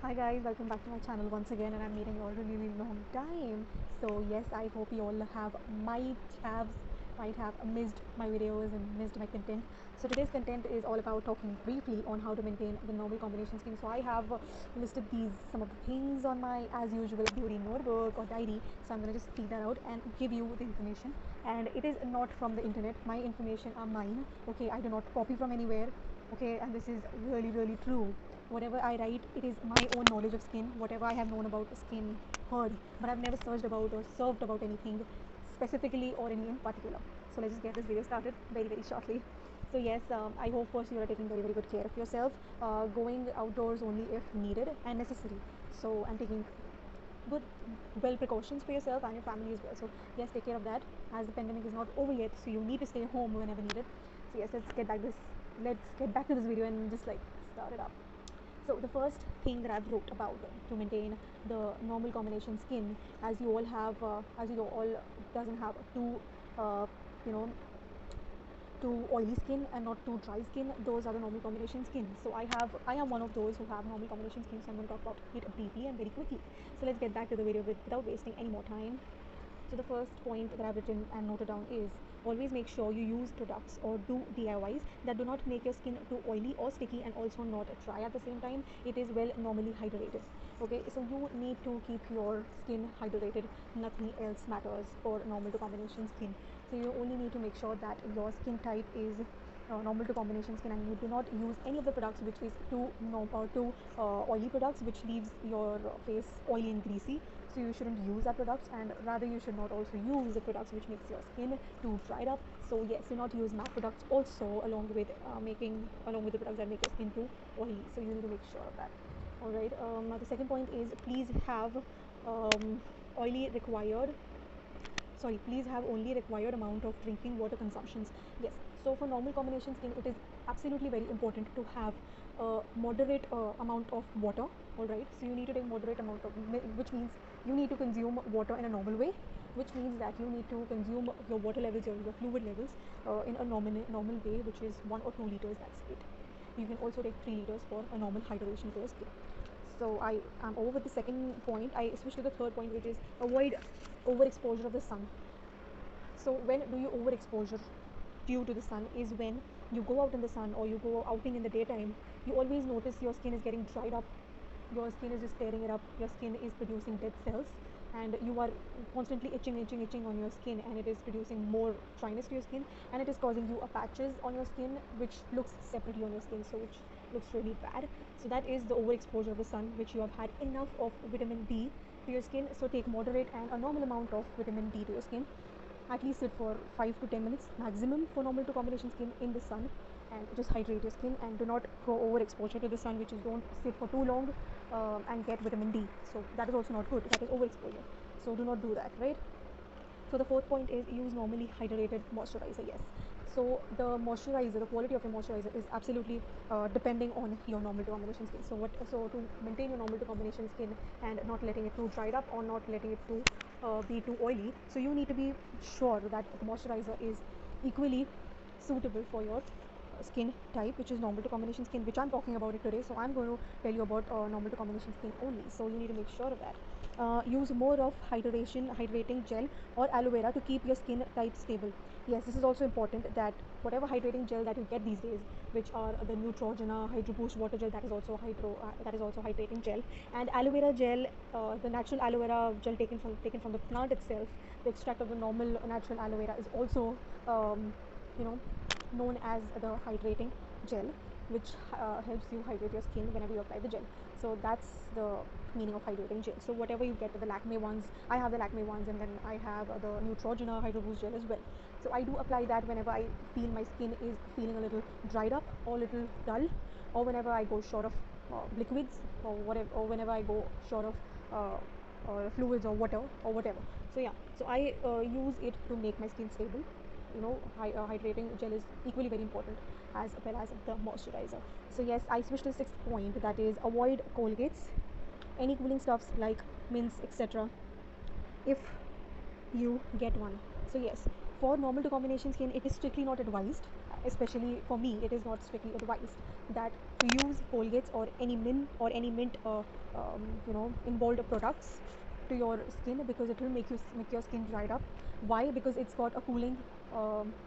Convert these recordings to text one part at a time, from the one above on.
Hi guys, welcome back to my channel once again, and I'm meeting you all really, really long time. So yes, I hope you all have might have missed my videos and missed my content. So today's content is all about talking briefly on how to maintain the normal combination scheme. So I have listed these some of the things on my as usual beauty notebook or diary. So I'm gonna just take that out and give you the information. And it is not from the internet. My information are mine. Okay, I do not copy from anywhere. Okay, and this is really, really true. Whatever I write, it is my own knowledge of skin, whatever I have known about skin, heard, but I've never searched about or served about anything specifically or any in particular. So let's just get this video started very, very shortly. So yes, I hope first you are taking very, very good care of yourself, going outdoors only if needed and necessary. So and taking good well precautions for yourself and your family as well. So yes, take care of that, as the pandemic is not over yet, so you need to stay home whenever needed. So yes, let's get back to this video and just like start it up. So the first thing that I've wrote about to maintain the normal combination skin, as you all doesn't have too, uh, you know, too oily skin and not too dry skin. Those are the normal combination skin. So I am one of those who have normal combination skin. So I'm going to talk about it briefly and very quickly. So let's get back to the video without wasting any more time. So the first point that I've written and noted down is always make sure you use products or do DIYs that do not make your skin too oily or sticky and also not dry at the same time. It is well normally hydrated. Okay, so you need to keep your skin hydrated. Nothing else matters for normal to combination skin. So you only need to make sure that your skin type is normal to combination skin, and you do not use any of the products which is too oily products which leaves your face oily and greasy. So you shouldn't use that products, and rather you should not also use the products which makes your skin too dried up. So yes, do not use matte products also along with the products that make your skin too oily. So you need to make sure of that. All right, the second point is um, oily required please have only required amount of drinking water consumptions. Yes, so for normal combination skin it is absolutely very important to have a moderate amount of water. All right, so you need to take moderate amount of, which means you need to consume water in a normal way, which means that you need to consume your water levels or your fluid levels in a normal way, which is 1 or 2 liters. That's it. You can also take 3 liters for a normal hydration for your skin. So I am over with the second point. I switch to the third point, which is avoid overexposure of the sun. So when do you overexposure due to the sun is when you go out in the sun or you go outing in the daytime. You always notice your skin is getting dried up, your skin is just tearing it up, your skin is producing dead cells, and you are constantly itching on your skin, and it is producing more dryness to your skin, and it is causing you a patches on your skin which looks separately on your skin, so which looks really bad. So that is the overexposure of the sun, which you have had enough of vitamin D to your skin. So take moderate and a normal amount of vitamin D to your skin. At least sit for 5 to 10 minutes maximum for normal to combination skin in the sun, and just hydrate your skin, and do not go overexposure to the sun, which is don't sit for too long and get vitamin D. So that is also not good. That is overexposure. So do not do that, right? So the fourth point is use normally hydrated moisturizer. Yes. So the quality of your moisturizer is absolutely depending on your normal to combination skin. So to maintain your normal to combination skin and not letting it too dried up or not letting it too be too oily, so you need to be sure that the moisturizer is equally suitable for your skin type, which is normal to combination skin, which I'm talking about it today. So I'm going to tell you about normal to combination skin only. So you need to make sure of that. Use more of hydrating gel or aloe vera to keep your skin type stable. Yes, this is also important, that whatever hydrating gel that you get these days, which are the Neutrogena Hydro Boost water gel, that is also hydrating gel, and aloe vera gel, the natural aloe vera gel taken from the plant itself. The extract of the normal natural aloe vera is also um, you know known as the hydrating gel, which helps you hydrate your skin whenever you apply the gel. So that's the meaning of hydrating gel. So whatever you get, the Lakme ones, I have the Lakme ones, and then I have the Neutrogena Hydro Boost gel as well. So I do apply that whenever I feel my skin is feeling a little dried up or a little dull, or whenever I go short of liquids, or whenever I go short of fluids or water or whatever. So yeah, so I use it to make my skin stable. Hydrating gel is equally very important as well as the moisturizer. So yes, I switched to the sixth point, that is avoid Colgates, any cooling stuffs like mints, etc., if you get one. So yes, for normal to combination skin it is strictly not advised, especially for me, it is not strictly advised that to use Colgates or any mint involved products to your skin, because it will make your skin dried up. Why? Because it's got a cooling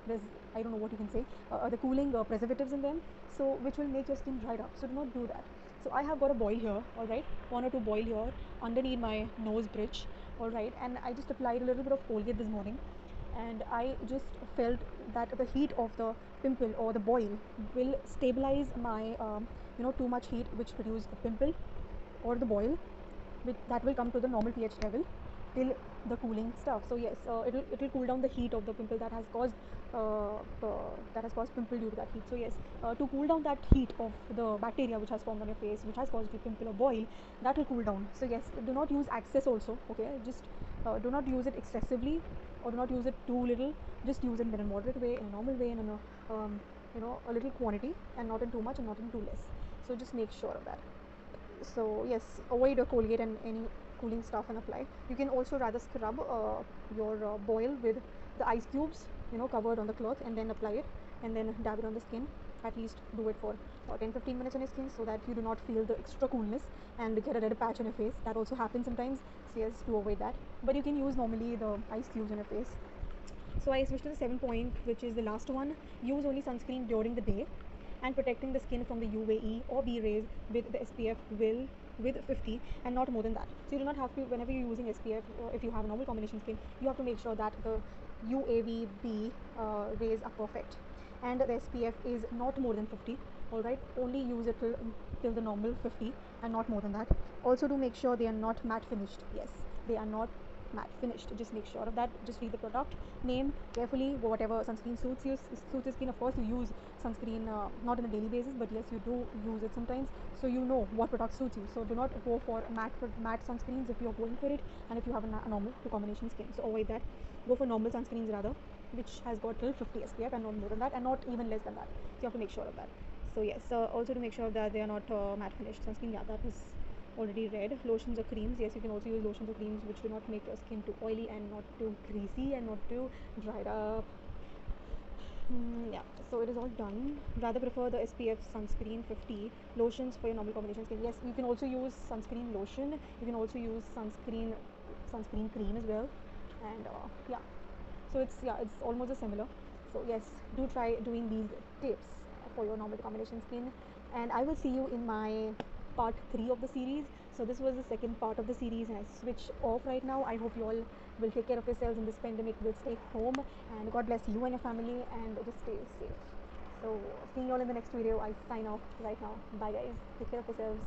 there's, I don't know what you can say, the cooling preservatives in them, so which will make your skin dried up. So do not do that. So I have got a boil here, all right, one or two boil here underneath my nose bridge, all right, and I just applied a little bit of Colgate this morning, and I just felt that the heat of the pimple or the boil will stabilize my too much heat which produce a pimple or the boil, which that will come to the normal pH level till the cooling stuff. So yes, it will cool down the heat of the pimple that has caused pimple due to that heat. So yes, to cool down that heat of the bacteria which has formed on your face, which has caused you pimple or boil, that will cool down. So yes, do not use excess also. Okay, just do not use it excessively, or do not use it too little. Just use it in a moderate way, in a normal way, and in a a little quantity, and not in too much and not in too less. So just make sure of that. So yes, avoid a Colgate and any cooling stuff and apply. You can also rather scrub your boil with the ice cubes, covered on the cloth, and then apply it, and then dab it on the skin. At least do it for 10-15 minutes on your skin, so that you do not feel the extra coolness and get a red patch on your face. That also happens sometimes, so yes, to avoid that. But you can use normally the ice cubes on your face. So I switched to the 7 point, which is the last one. Use only sunscreen during the day, and protecting the skin from the UVE or B rays with the SPF will with 50 and not more than that. So you do not have to, whenever you're using SPF, if you have a normal combination skin, you have to make sure that the UAVB rays are perfect, and the SPF is not more than 50. All right, only use it till the normal 50 and not more than that. Also, to make sure they are not matte finished. Yes, they are not matte finished. Just make sure of that. Just read the product name carefully. Whatever sunscreen suits your skin. Of course, you use sunscreen not on a daily basis, but yes, you do use it sometimes, so you know what product suits you. So do not go for matte sunscreens if you're going for it, and if you have a normal to combination skin, so avoid that. Go for normal sunscreens rather, which has got till 50 SPF and not more than that, and not even less than that. So you have to make sure of that. So yes, also to make sure that they are not matte finished sunscreen. Yeah, that is already read. Lotions or creams, yes, you can also use lotions or creams which do not make your skin too oily and not too greasy and not too dried up. Yeah, so it is all done. Rather prefer the SPF sunscreen 50. Lotions for your normal combination skin. Yes, you can also use sunscreen lotion. You can also use sunscreen cream as well. And yeah, so it's almost a similar. So yes, do try doing these tips for your normal combination skin, and I will see you in my part 3 of the series. So this was the second part of the series, and I switch off right now. I hope you all will take care of yourselves in this pandemic, will stay home, and God bless you and your family, and just stay safe. So seeing you all in the next video. I sign off right now. Bye guys, take care of yourselves.